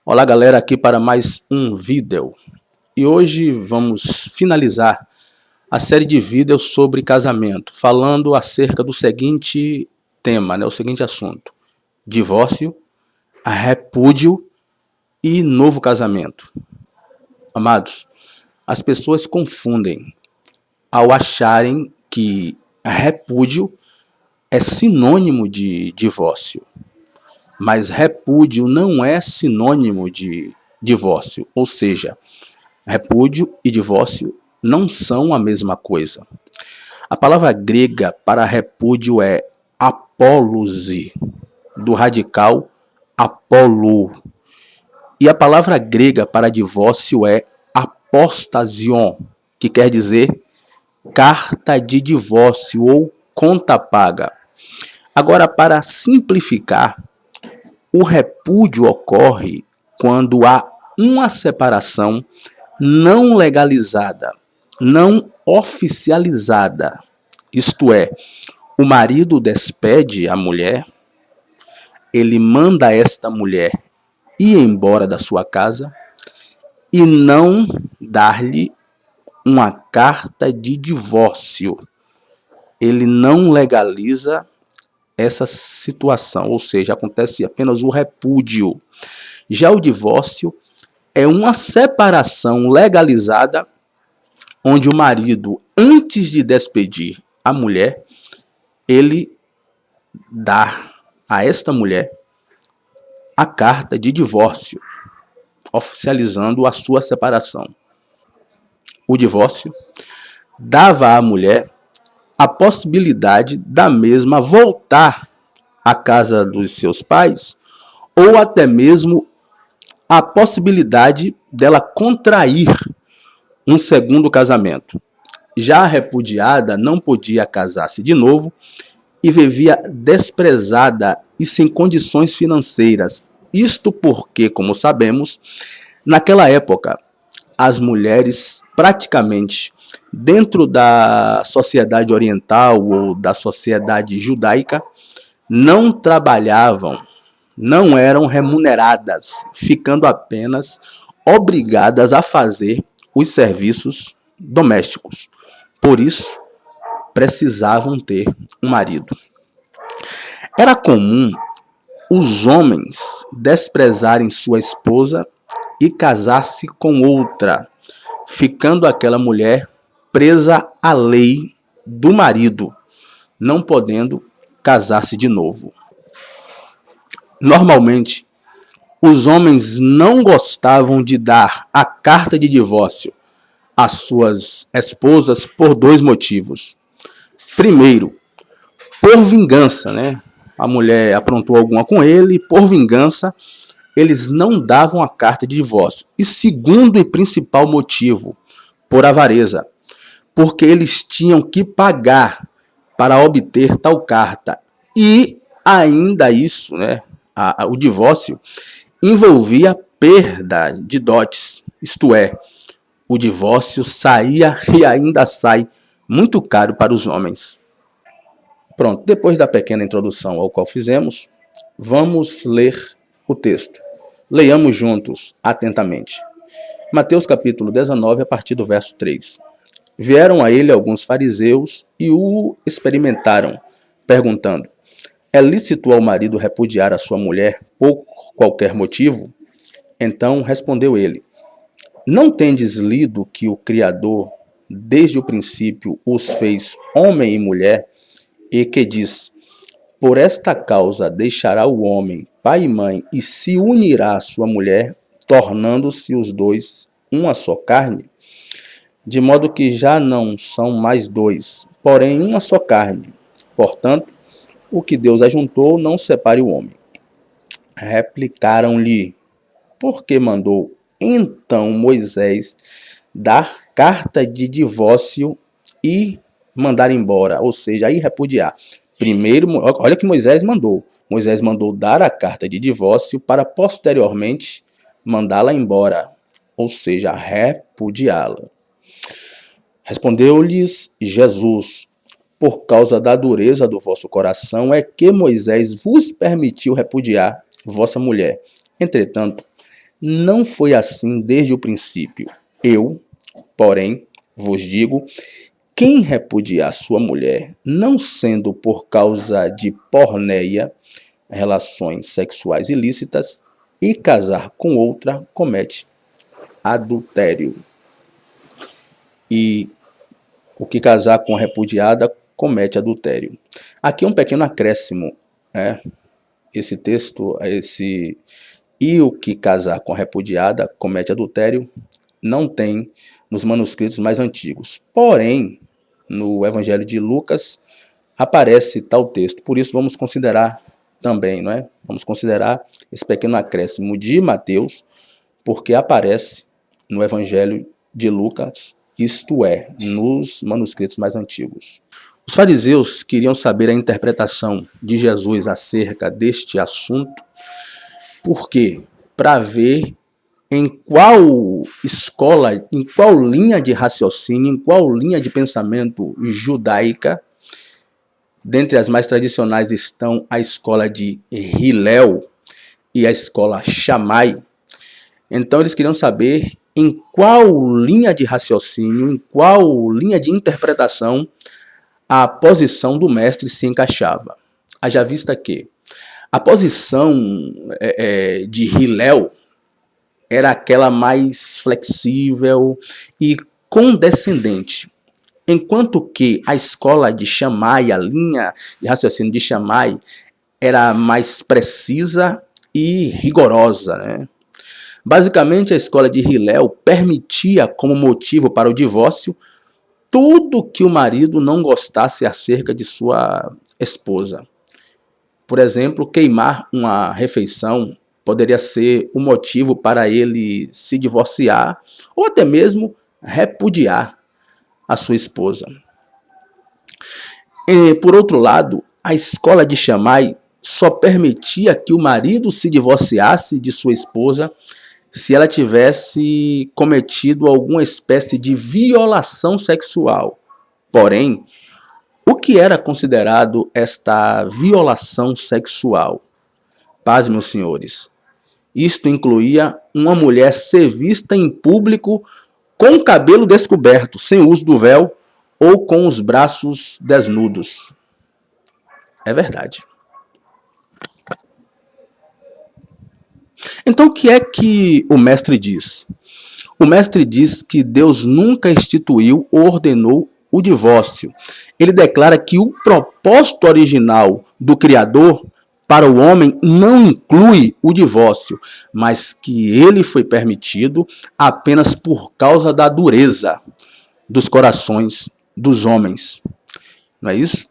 Olá galera, aqui para mais um vídeo. E hoje vamos finalizar a série de vídeos sobre casamento, falando acerca do seguinte tema, o seguinte assunto: divórcio, repúdio e novo casamento. Amados, as pessoas confundem ao acharem que repúdio é sinônimo de divórcio. Mas repúdio não é sinônimo de divórcio, ou seja, repúdio e divórcio não são a mesma coisa. A palavra grega para repúdio é apóluse, do radical apolo. E a palavra grega para divórcio é apostasion, que quer dizer carta de divórcio ou conta paga. Agora, para simplificar, o repúdio ocorre quando há uma separação não legalizada, não oficializada. Isto é, o marido despede a mulher, ele manda esta mulher ir embora da sua casa e não dar-lhe uma carta de divórcio. Ele não legaliza essa situação, ou seja, acontece apenas o repúdio. Já o divórcio é uma separação legalizada, onde o marido, antes de despedir a mulher, ele dá a esta mulher a carta de divórcio, oficializando a sua separação. O divórcio dava à mulher a possibilidade da mesma voltar à casa dos seus pais, ou até mesmo a possibilidade dela contrair um segundo casamento. Já a repudiada não podia casar-se de novo e vivia desprezada e sem condições financeiras. Isto porque, como sabemos, naquela época, as mulheres praticamente dentro da sociedade oriental ou da sociedade judaica não trabalhavam, não eram remuneradas, ficando apenas obrigadas a fazer os serviços domésticos. Por isso, precisavam ter um marido. Era comum os homens desprezarem sua esposa e casar-se com outra, ficando aquela mulher presa à lei do marido, não podendo casar-se de novo. Normalmente, os homens não gostavam de dar a carta de divórcio às suas esposas por dois motivos. Primeiro, por vingança, A mulher aprontou alguma com ele, e por vingança, eles não davam a carta de divórcio. E segundo e principal motivo, por avareza, porque eles tinham que pagar para obter tal carta. E ainda isso, o divórcio envolvia perda de dotes, isto é, o divórcio saía e ainda sai muito caro para os homens. Pronto, depois da pequena introdução ao qual fizemos, vamos ler o texto. Leiamos juntos, atentamente. Mateus capítulo 19, a partir do verso 3. Vieram a ele alguns fariseus e o experimentaram, perguntando: é lícito ao marido repudiar a sua mulher por qualquer motivo? Então respondeu ele: não tendes lido que o Criador, desde o princípio, os fez homem e mulher, e que diz: por esta causa deixará o homem pai e mãe e se unirá à sua mulher, tornando-se os dois uma só carne? De modo que já não são mais dois, porém uma só carne. Portanto, o que Deus ajuntou, não separe o homem. Replicaram-lhe: por que mandou então Moisés dar carta de divórcio e mandar embora, ou seja, ir repudiar? Primeiro, olha que Moisés mandou. Moisés mandou dar a carta de divórcio para posteriormente mandá-la embora, ou seja, repudiá-la. Respondeu-lhes Jesus: por causa da dureza do vosso coração é que Moisés vos permitiu repudiar vossa mulher. Entretanto, Não foi assim desde o princípio. Eu, porém, vos digo, quem repudiar sua mulher, não sendo por causa de porneia, relações sexuais ilícitas, e casar com outra, comete adultério. E o que casar com a repudiada, comete adultério. Aqui é um pequeno acréscimo, né? Esse texto, e o que casar com a repudiada, comete adultério, não tem nos manuscritos mais antigos. Porém, no Evangelho de Lucas, aparece tal texto. Por isso, vamos considerar também, não é? Vamos considerar esse pequeno acréscimo de Mateus, porque aparece no Evangelho de Lucas, isto é, nos manuscritos mais antigos. Os fariseus queriam saber a interpretação de Jesus acerca deste assunto, porque para ver em qual escola, em qual linha de raciocínio, em qual linha de pensamento judaica, dentre as mais tradicionais estão a escola de Hillel e a escola Shammai. Então eles queriam saber em qual linha de raciocínio, em qual linha de interpretação a posição do mestre se encaixava. Haja vista que a posição de Hillel era aquela mais flexível e condescendente, enquanto que a escola de Shammai, a linha de raciocínio de Shammai, era mais precisa e rigorosa, né? Basicamente, a escola de Hillel permitia como motivo para o divórcio tudo que o marido não gostasse acerca de sua esposa. Por exemplo, queimar uma refeição poderia ser o motivo para ele se divorciar ou até mesmo repudiar a sua esposa. E, por outro lado, a escola de Shammai só permitia que o marido se divorciasse de sua esposa se ela tivesse cometido alguma espécie de violação sexual. Porém, o que era considerado esta violação sexual? Paz, meus senhores. Isto incluía uma mulher ser vista em público com o cabelo descoberto, sem uso do véu ou com os braços desnudos. É verdade. Então, o que é que o mestre diz? O mestre diz que Deus nunca instituiu ou ordenou o divórcio. Ele declara que o propósito original do Criador para o homem não inclui o divórcio, mas que ele foi permitido apenas por causa da dureza dos corações dos homens. Não é isso?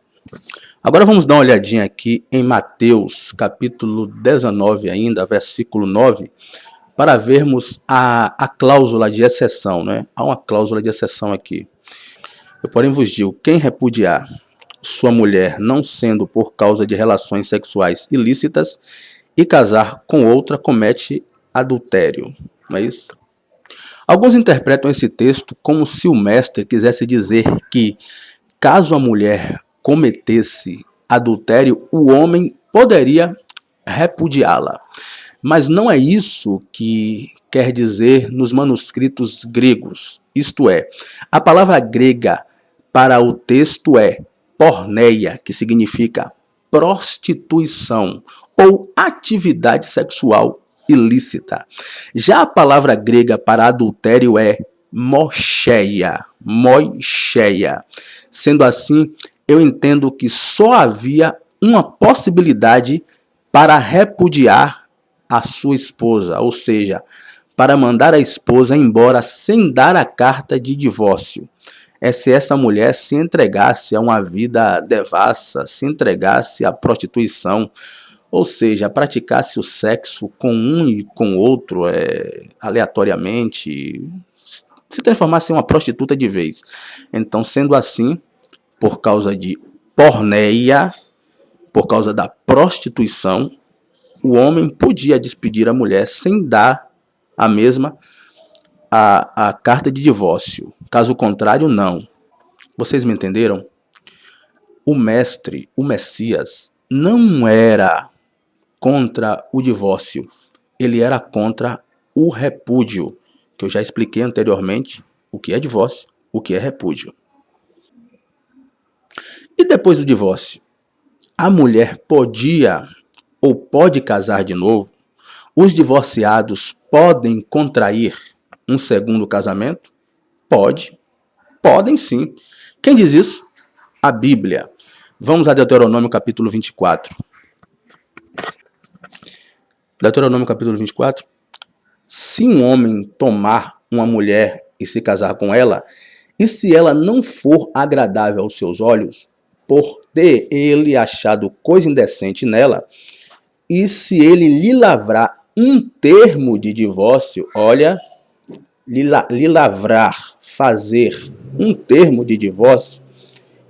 Agora vamos dar uma olhadinha aqui em Mateus, capítulo 19 ainda, versículo 9, para vermos a cláusula de exceção, né? Há uma cláusula de exceção aqui. Eu, porém, vos digo, quem repudiar sua mulher não sendo por causa de relações sexuais ilícitas e casar com outra, comete adultério. Não é isso? Alguns interpretam esse texto como se o mestre quisesse dizer que, caso a mulher cometesse adultério, o homem poderia repudiá-la. Mas não é isso que quer dizer nos manuscritos gregos. Isto é, a palavra grega para o texto é porneia, que significa prostituição ou atividade sexual ilícita. Já a palavra grega para adultério é mocheia, moicheia. Sendo assim, eu entendo que só havia uma possibilidade para repudiar a sua esposa, ou seja, para mandar a esposa embora sem dar a carta de divórcio. É se essa mulher se entregasse a uma vida devassa, se entregasse à prostituição, ou seja, praticasse o sexo com um e com outro aleatoriamente, se transformasse em uma prostituta de vez. Então, sendo assim, por causa de porneia, por causa da prostituição, o homem podia despedir a mulher sem dar a mesma a carta de divórcio. Caso contrário, não. Vocês me entenderam? O mestre, o Messias, não era contra o divórcio. Ele era contra o repúdio, que eu já expliquei anteriormente o que é divórcio, o que é repúdio. E depois do divórcio, a mulher podia ou pode casar de novo? Os divorciados podem contrair um segundo casamento? Podem sim. Quem diz isso? A Bíblia. Vamos a Deuteronômio capítulo 24. Deuteronômio capítulo 24. Se um homem tomar uma mulher e se casar com ela, e se ela não for agradável aos seus olhos, por ter ele achado coisa indecente nela, e se ele lhe lavrar um termo de divórcio, olha, lhe lavrar, fazer um termo de divórcio,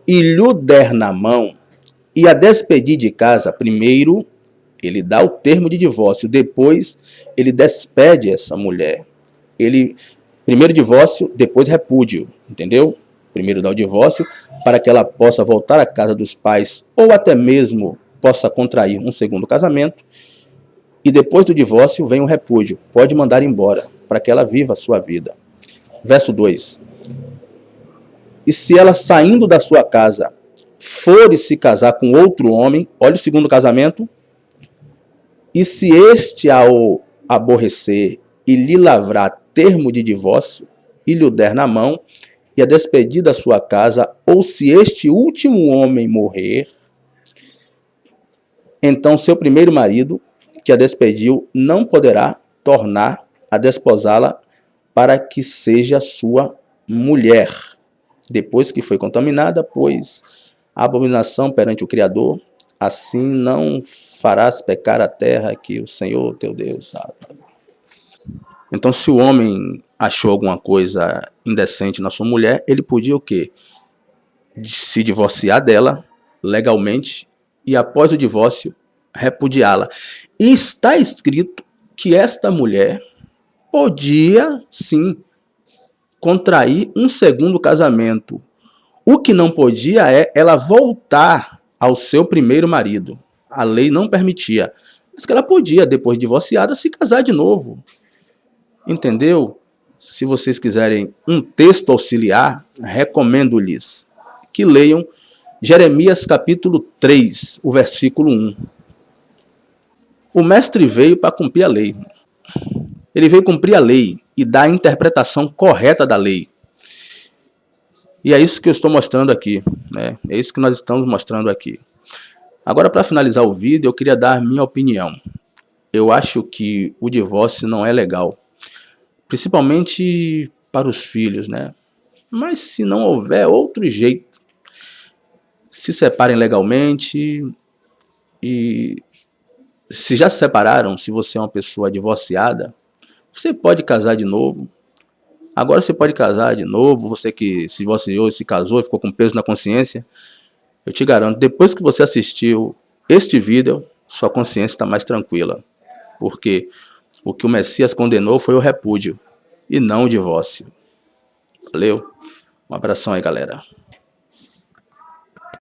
e lhe der na mão, e a despedir de casa, primeiro ele dá o termo de divórcio, depois ele despede essa mulher. Primeiro divórcio, depois repúdio, entendeu? Primeiro dá o divórcio para que ela possa voltar à casa dos pais ou até mesmo possa contrair um segundo casamento. E depois do divórcio vem o repúdio. Pode mandar embora para que ela viva a sua vida. Verso 2. E se ela saindo da sua casa for se casar com outro homem, olha o segundo casamento, e se este ao aborrecer e lhe lavrar termo de divórcio e lhe der na mão e a despedir da sua casa, ou se este último homem morrer, então seu primeiro marido, que a despediu, não poderá tornar a desposá-la para que seja sua mulher, depois que foi contaminada, pois a abominação perante o Criador, assim não farás pecar a terra que o Senhor teu Deus sabe. Então, se o homem achou alguma coisa indecente na sua mulher, ele podia o quê? Se divorciar dela legalmente e após o divórcio repudiá-la. E está escrito que esta mulher podia sim contrair um segundo casamento. O que não podia é ela voltar ao seu primeiro marido. A lei não permitia. Mas que ela podia, depois de divorciada, se casar de novo. Entendeu? Se vocês quiserem um texto auxiliar, recomendo-lhes que leiam Jeremias capítulo 3, o versículo 1. O mestre veio para cumprir a lei. Ele veio cumprir a lei e dar a interpretação correta da lei. E é isso que eu estou mostrando aqui, né? É isso que nós estamos mostrando aqui. Agora, para finalizar o vídeo, eu queria dar minha opinião. Eu acho que o divórcio não é legal, principalmente para os filhos, né? Mas se não houver outro jeito, se separem legalmente e se já se separaram, se você é uma pessoa divorciada, você pode casar de novo. Agora você pode casar de novo, você que se divorciou, se casou e ficou com peso na consciência, eu te garanto, depois que você assistiu este vídeo, sua consciência está mais tranquila. Porque o que o Messias condenou foi o repúdio e não o divórcio. Valeu? Um abração aí, galera.